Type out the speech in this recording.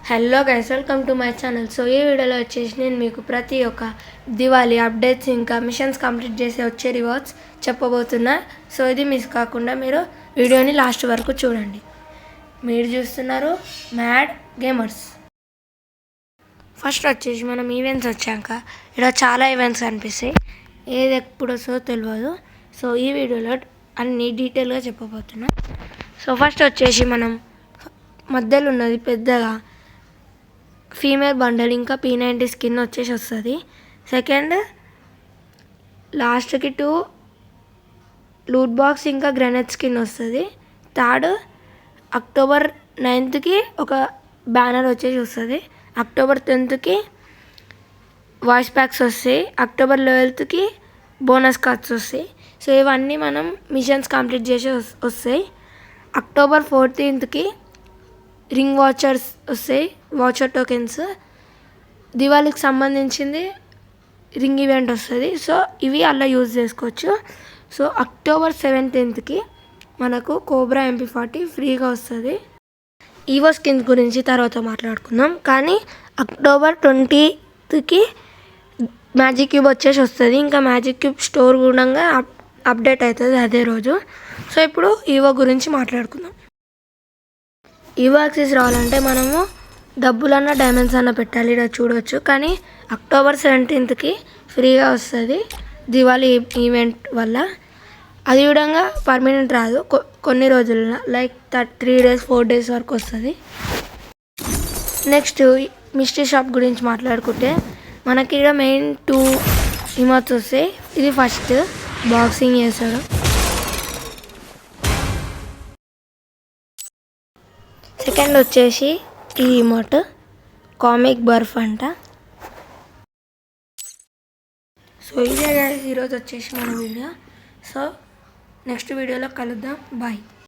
Hello guys, welcome to my channel. So ఈ వీడియోలో వచ్చేసి నేను మీకు ప్రతి ఒక్క దివాళీ అప్డేట్స్ ఇంకా మిషన్స్ కంప్లీట్ చేసే వచ్చే రివార్డ్స్ చెప్పబోతున్నా. సో ఇది మిస్ కాకుండా మీరు వీడియోని లాస్ట్ వరకు చూడండి. మీరు చూస్తున్నారు మ్యాడ్ గేమర్స్. ఫస్ట్ వచ్చేసి మనం ఈవెంట్స్ వచ్చాక ఇక్కడ చాలా ఈవెంట్స్ కనిపిస్తాయి. ఏది ఎప్పుడు వస్తుందో తెలియదు. సో ఈ వీడియోలో అన్నీ డీటెయిల్గా చెప్పబోతున్నా. సో ఫస్ట్ వచ్చేసి మనం మధ్యలో ఉన్నది పెద్దగా ఫీమేల్ బండల్ ఇంకా P90 స్కిన్ వచ్చేసి వస్తుంది. సెకండ్ లాస్ట్కి 2 లూట్ బాక్స్ ఇంకా గ్రెనేడ్ స్కిన్ వస్తుంది. థర్డ్ అక్టోబర్ 9కి ఒక బ్యానర్ వచ్చేసి వస్తుంది. అక్టోబర్ 10కి వాయిస్ ప్యాక్స్ వస్తాయి. అక్టోబర్ 11కి బోనస్ కార్డ్స్ వస్తాయి. సో ఇవన్నీ మనం మిషన్స్ కంప్లీట్ చేసి వస్తాయి. అక్టోబర్ 14కి రింగ్ వాచర్స్ వస్తాయి, వాచర్ టోకెన్స్. దివాళీకి సంబంధించింది రింగ్ ఈవెంట్ వస్తుంది. సో ఇవి అలా యూజ్ చేసుకోవచ్చు. సో అక్టోబర్ 17కి మనకు కోబ్రా MP40 ఫ్రీగా వస్తుంది. ఈవో స్కిన్స్ గురించి తర్వాత మాట్లాడుకుందాం. కానీ అక్టోబర్ 20కి మ్యాజిక్ క్యూబ్ వచ్చేసి వస్తుంది. ఇంకా మ్యాజిక్ క్యూబ్ స్టోర్ కూడా అప్డేట్ అవుతుంది అదే రోజు. సో ఇప్పుడు ఈవో గురించి మాట్లాడుకుందాం. ఈవో యాక్సెస్ రావాలంటే మనము డబ్బులన్నా డైమండ్స్ అన్న పెట్టాలి. ఇక్కడ చూడవచ్చు. కానీ అక్టోబర్ 17కి ఫ్రీగా వస్తుంది దివాళీ ఈవెంట్ వల్ల. అది కూడా పర్మనెంట్ రాదు, కొన్ని రోజుల్లో లైక్ 3 days 4 days వరకు వస్తుంది. నెక్స్ట్ మిస్టరీ షాప్ గురించి మాట్లాడుకుంటే మనకి ఇక్కడ మెయిన్ 2 ఇమోట్స్ వస్తాయి. ఇది ఫస్ట్ బాక్సింగ్ చేస్తాడు. సెకండ్ వచ్చేసి ఈ ఇమోట్ కామిక్ బర్ఫ్ అంట. సో ఇదే ఈరోజు వచ్చేసి మన వీడియో. సో నెక్స్ట్ వీడియోలో కలుద్దాం. బాయ్.